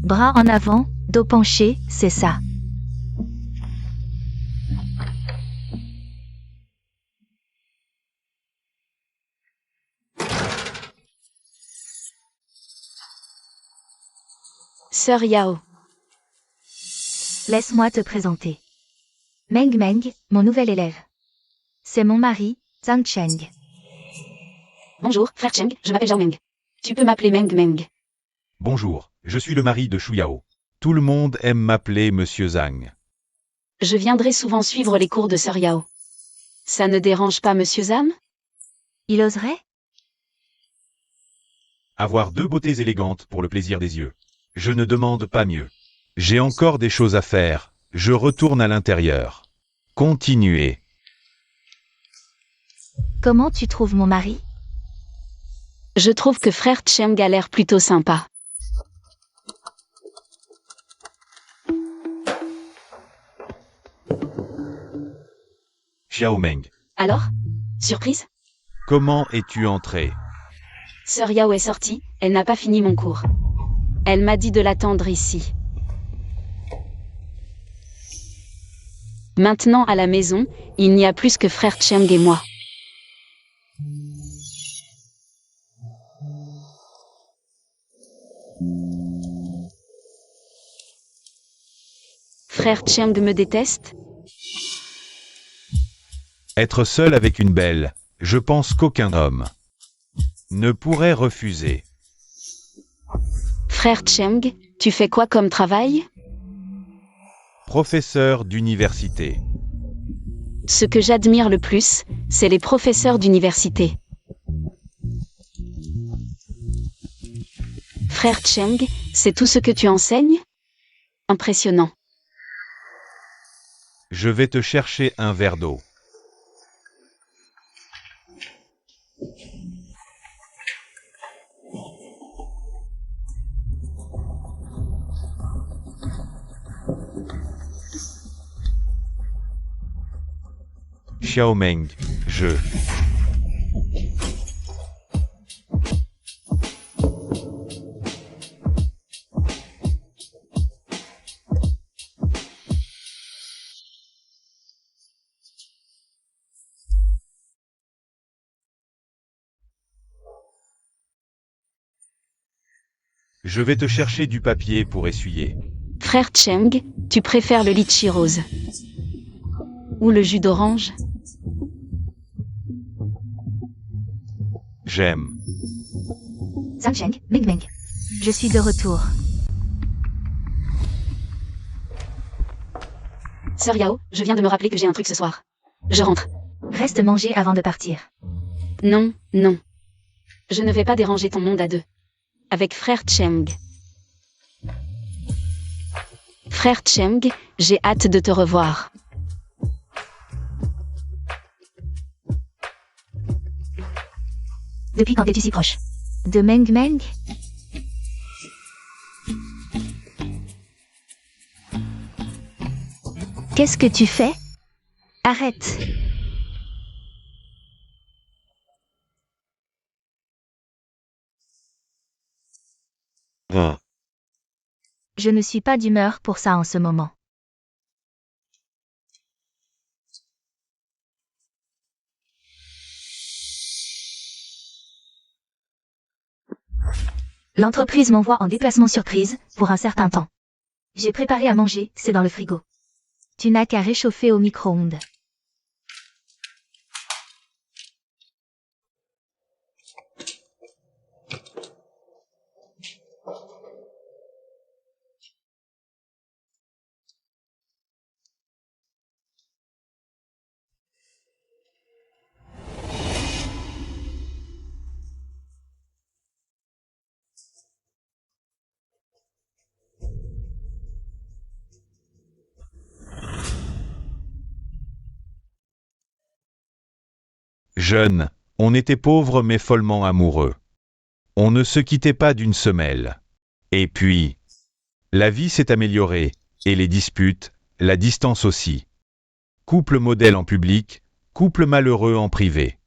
Bras en avant, dos penché, c'est ça. Sœur Yao. Laisse-moi te présenter. Meng Meng, mon nouvel élève. C'est mon mari, Zhang Cheng. Bonjour, frère Cheng, je m'appelle Zhao Meng. Tu peux m'appeler Meng Meng. Bonjour, je suis le mari de Shu Yao. Tout le monde aime m'appeler Monsieur Zhang. Je viendrai souvent suivre les cours de Sœur Yao. Ça ne dérange pas Monsieur Zhang? Il oserait? Avoir deux beautés élégantes pour le plaisir des yeux. Je ne demande pas mieux. J'ai encore des choses à faire, je retourne à l'intérieur. Continuez. Comment tu trouves mon mari? Je trouve que frère Cheng a l'air plutôt sympa. Xiao Meng, Alors? Surprise? comment es-tu entré? Sœur Yao est sortie, elle n'a pas fini mon cours. Elle m'a dit de l'attendre ici. Maintenant à la maison, il n'y a plus que frère Cheng et moi. Frère Cheng me déteste? Être seul avec une belle, je pense qu'aucun homme ne pourrait refuser. Frère Cheng, tu fais quoi comme travail? Professeur d'université. Ce que j'admire le plus, c'est les professeurs d'université. Frère Cheng, c'est tout ce que tu enseignes? Impressionnant. Je vais te chercher un verre d'eau. Xiao Meng, je. Je vais te chercher du papier pour essuyer. Frère Cheng, tu préfères le litchi rose? Ou le jus d'orange? J'aime. Zhang Cheng, Meng Meng. Je suis de retour. Sœur Yao, je viens de me rappeler que j'ai un truc ce soir. Je rentre. Reste manger avant de partir. Non, non. Je ne vais pas déranger ton monde à deux. Avec frère Cheng. Frère Cheng, j'ai hâte de te revoir. Depuis quand es-tu si proche? De Meng Meng? Qu'est-ce que tu fais? Arrête. Je ne suis pas d'humeur pour ça en ce moment. L'entreprise m'envoie en déplacement surprise, pour un certain temps. J'ai préparé à manger, c'est dans le frigo. Tu n'as qu'à réchauffer au micro-ondes. Jeune, on était pauvre mais follement amoureux. On ne se quittait pas d'une semelle. Et puis, la vie s'est améliorée, et les disputes, la distance aussi. Couple modèle en public, couple malheureux en privé.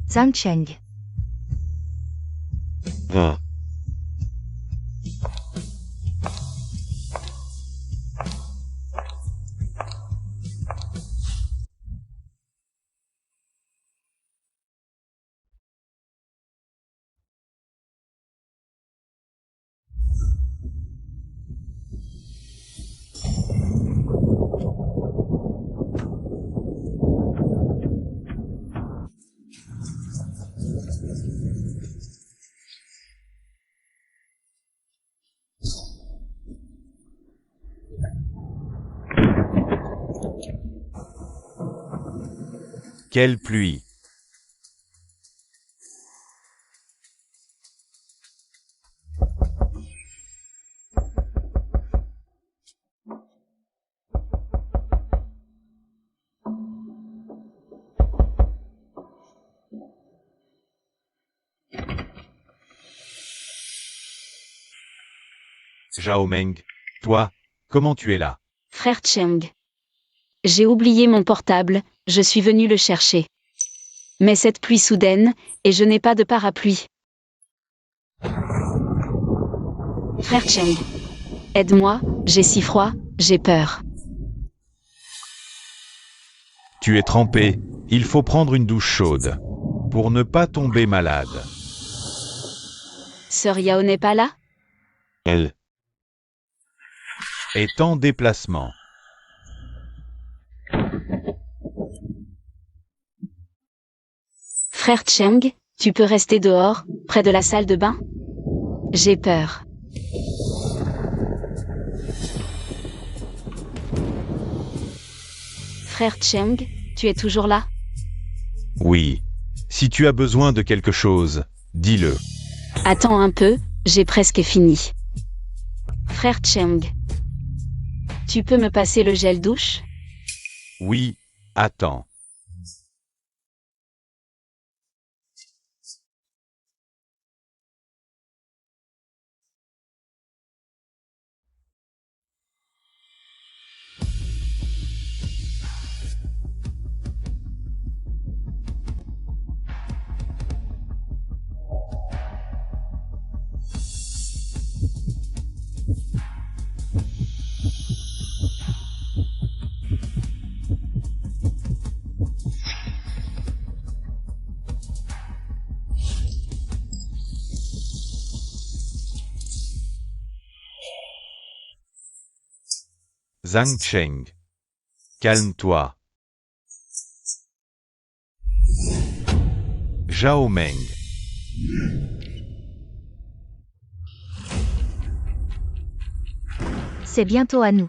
Zhang Cheng. Va. Quelle pluie! Zhao Meng, toi, comment tu es là? Frère Cheng. J'ai oublié mon portable, je suis venu le chercher. Mais cette pluie soudaine, et je n'ai pas de parapluie. Frère Cheng. Aide-moi, j'ai si froid, j'ai peur. Tu es trempé, il faut prendre une douche chaude. Pour ne pas tomber malade. Sœur Yao n'est pas là? Elle. Est en déplacement. Frère Cheng, tu peux rester dehors, près de la salle de bain? J'ai peur. Frère Cheng, tu es toujours là? Oui. Si tu as besoin de quelque chose, dis-le. Attends un peu, j'ai presque fini. Frère Cheng, tu peux me passer le gel douche? Oui, attends. Zhang Cheng. Calme-toi. Zhao Meng. C'est bientôt à nous.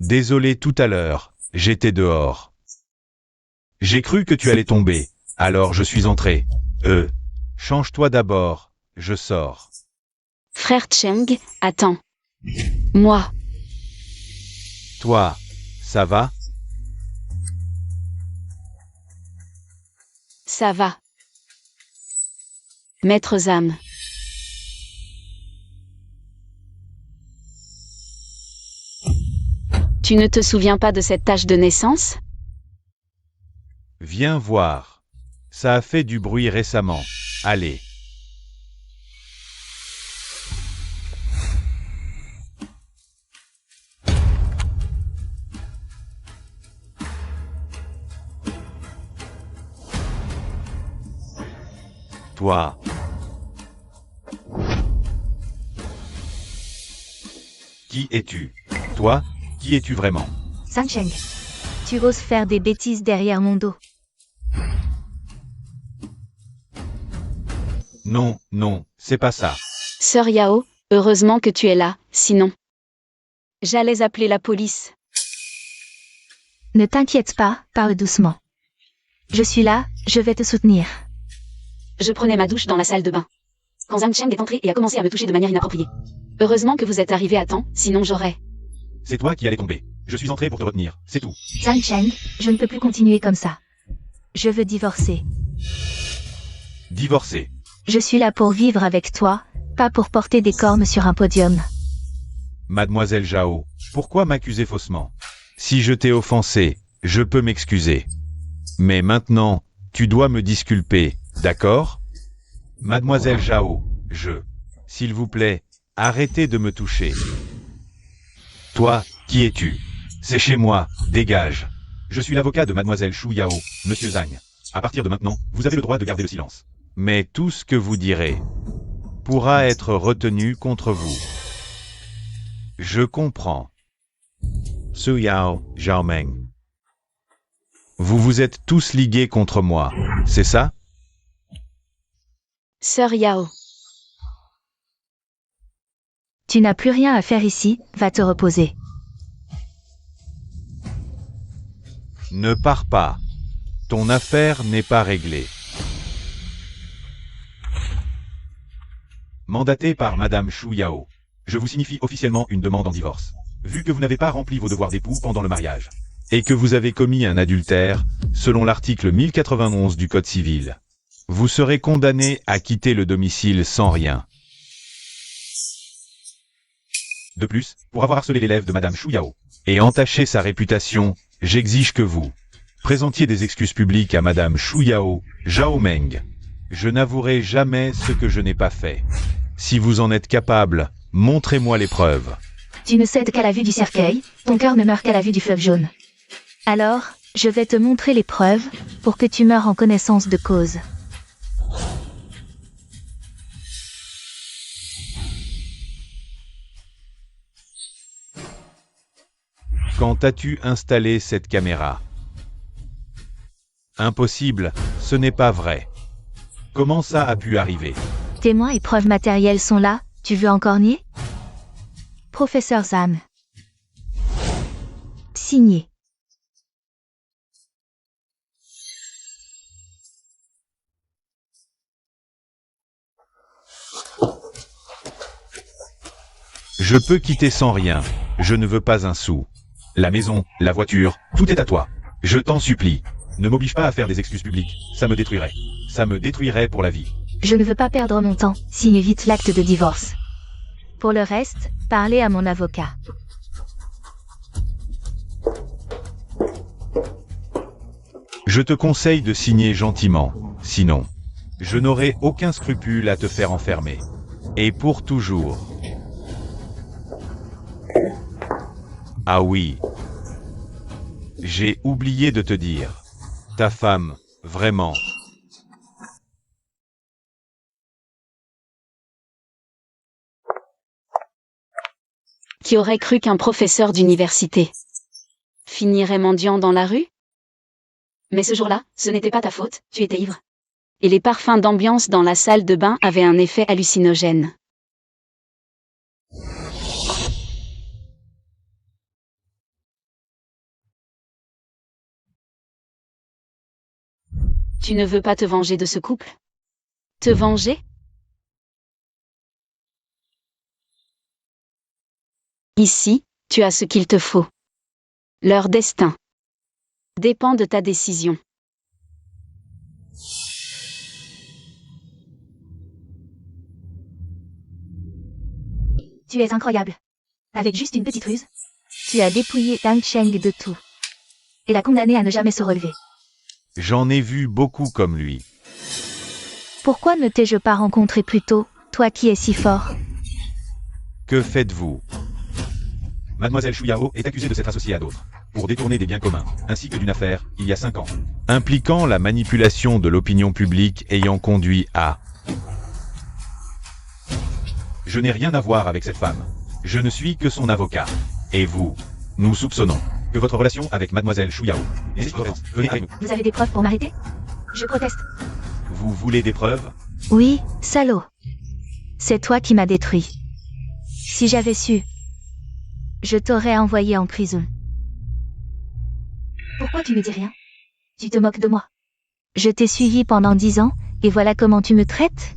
Désolé tout à l'heure, j'étais dehors. J'ai cru que tu allais tomber, alors je suis entré. Change-toi d'abord, je sors. Frère Cheng, attends. Moi. Toi, ça va? Ça va. Maître Zam. Tu ne te souviens pas de cette tache de naissance? Viens voir. Ça a fait du bruit récemment. Allez. Toi. Qui es-tu? Toi, qui es-tu vraiment? Zhang Cheng. Tu oses faire des bêtises derrière mon dos. Non, non, c'est pas ça. Sœur Yao, heureusement que tu es là, sinon. J'allais appeler la police. Ne t'inquiète pas, parle doucement. Je suis là, je vais te soutenir. Je prenais ma douche dans la salle de bain. Quand Zhang Cheng est entré et a commencé à me toucher de manière inappropriée. Heureusement que vous êtes arrivé à temps, sinon j'aurais... C'est toi qui allais tomber. Je suis entré pour te retenir, c'est tout. Zhang Cheng, je ne peux plus continuer comme ça. Je veux divorcer. Divorcé. Je suis là pour vivre avec toi, pas pour porter des cornes sur un podium. Mademoiselle Zhao, Pourquoi m'accuser faussement? Si je t'ai offensé, je peux m'excuser. Mais maintenant, tu dois me disculper, d'accord? Mademoiselle Zhao, s'il vous plaît, arrêtez de me toucher. Toi, qui es-tu? C'est chez moi, dégage. Je suis l'avocat de Mademoiselle Shu Yao, Monsieur Zhang. À partir de maintenant, vous avez le droit de garder le silence. Mais tout ce que vous direz pourra être retenu contre vous. Je comprends. Su Yao, Zhao Meng. Vous vous êtes tous ligués contre moi, c'est ça? Sœur Yao. Tu n'as plus rien à faire ici, va te reposer. Ne pars pas. Ton affaire n'est pas réglée. Mandaté par Madame Shu Yao, je vous signifie officiellement une demande en divorce. Vu que vous n'avez pas rempli vos devoirs d'époux pendant le mariage, et que vous avez commis un adultère, selon l'article 1091 du Code civil, vous serez condamné à quitter le domicile sans rien. De plus, pour avoir harcelé l'élève de Madame Shu Yao, et entaché sa réputation, j'exige que vous présentiez des excuses publiques à Madame Shu Yao, Zhao Meng. Je n'avouerai jamais ce que je n'ai pas fait. Si vous en êtes capable, montrez-moi les preuves. Tu ne cèdes qu'à la vue du cercueil, ton cœur ne meurt qu'à la vue du fleuve jaune. Alors, je vais te montrer les preuves, pour que tu meures en connaissance de cause. Quand as-tu installé cette caméra? Impossible, ce n'est pas vrai. Comment ça a pu arriver? Témoins et preuves matérielles sont là, tu veux encore nier? Professeur Zhang. Signé. Je peux quitter sans rien, je ne veux pas un sou. La maison, la voiture, tout est à toi. Je t'en supplie. Ne m'oblige pas à faire des excuses publiques, ça me détruirait. Ça me détruirait pour la vie. Je ne veux pas perdre mon temps, signe vite l'acte de divorce. Pour le reste, parlez à mon avocat. Je te conseille de signer gentiment, sinon, je n'aurai aucun scrupule à te faire enfermer. Et pour toujours. Ah oui. J'ai oublié de te dire. Ta femme, vraiment. Qui aurait cru qu'un professeur d'université finirait mendiant dans la rue? Mais ce jour-là, ce n'était pas ta faute, tu étais ivre. Et les parfums d'ambiance dans la salle de bain avaient un effet hallucinogène. Tu ne veux pas te venger de ce couple? Te venger? Ici, tu as ce qu'il te faut. Leur destin dépend de ta décision. Tu es incroyable. Avec juste une petite ruse, tu as dépouillé Tang Cheng de tout. Et l'as condamné à ne jamais se relever. J'en ai vu beaucoup comme lui. Pourquoi ne t'ai-je pas rencontré plus tôt, toi qui es si fort? Que faites-vous? Mademoiselle Shu Yao est accusée de s'être associée à d'autres, pour détourner des biens communs, ainsi que d'une affaire, il y a 5 ans, impliquant la manipulation de l'opinion publique ayant conduit à... Je n'ai rien à voir avec cette femme. Je ne suis que son avocat. Et vous? Nous soupçonnons que votre relation avec Mademoiselle Shu Yao... Venez avec nous. Vous avez des preuves pour m'arrêter? Je proteste. Vous voulez des preuves? Oui, salaud. C'est toi qui m'as détruit. Si j'avais su, je t'aurais envoyé en prison. Pourquoi tu ne dis rien? Tu te moques de moi. Je t'ai suivi pendant 10 ans, et voilà comment tu me traites?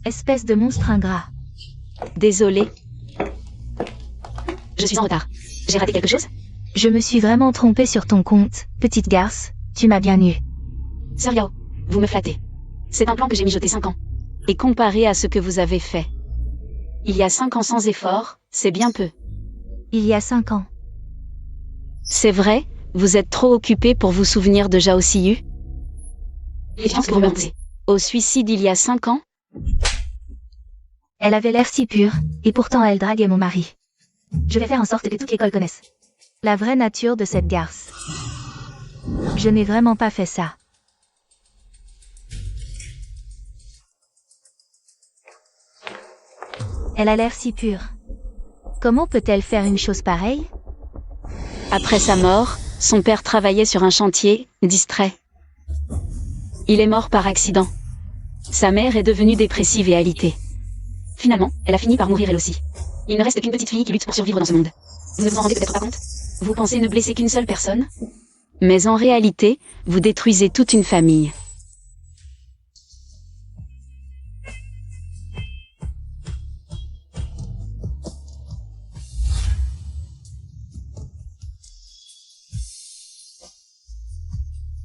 Espèce de monstre ingrat. Désolé. Je suis en retard. J'ai raté quelque chose? Je me suis vraiment trompée sur ton compte, petite garce, tu m'as bien eu. Sœur Yao, vous me flattez. C'est un plan que j'ai mijoté 5 ans. Et comparé à ce que vous avez fait, il y a 5 ans sans effort, c'est bien peu. Il y a 5 ans. C'est vrai, vous êtes trop occupé pour vous souvenir de Zhao Siyu. Les chances que vous mentez. Au suicide il y a 5 ans? Elle avait l'air si pure, et pourtant elle draguait mon mari. Je vais faire en sorte que toute l'école connaisse la vraie nature de cette garce. Je n'ai vraiment pas fait ça. Elle a l'air si pure. Comment peut-elle faire une chose pareille? Après sa mort, son père travaillait sur un chantier, distrait. Il est mort par accident. Sa mère est devenue dépressive et alitée. Finalement, elle a fini par mourir elle aussi. Il ne reste qu'une petite fille qui lutte pour survivre dans ce monde. Vous ne vous en rendez peut-être pas compte? Vous pensez ne blesser qu'une seule personne? Mais en réalité, vous détruisez toute une famille.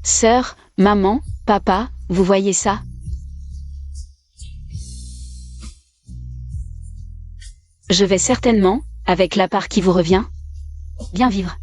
Sœur, maman, papa, vous voyez ça? Je vais certainement, avec la part qui vous revient, bien vivre.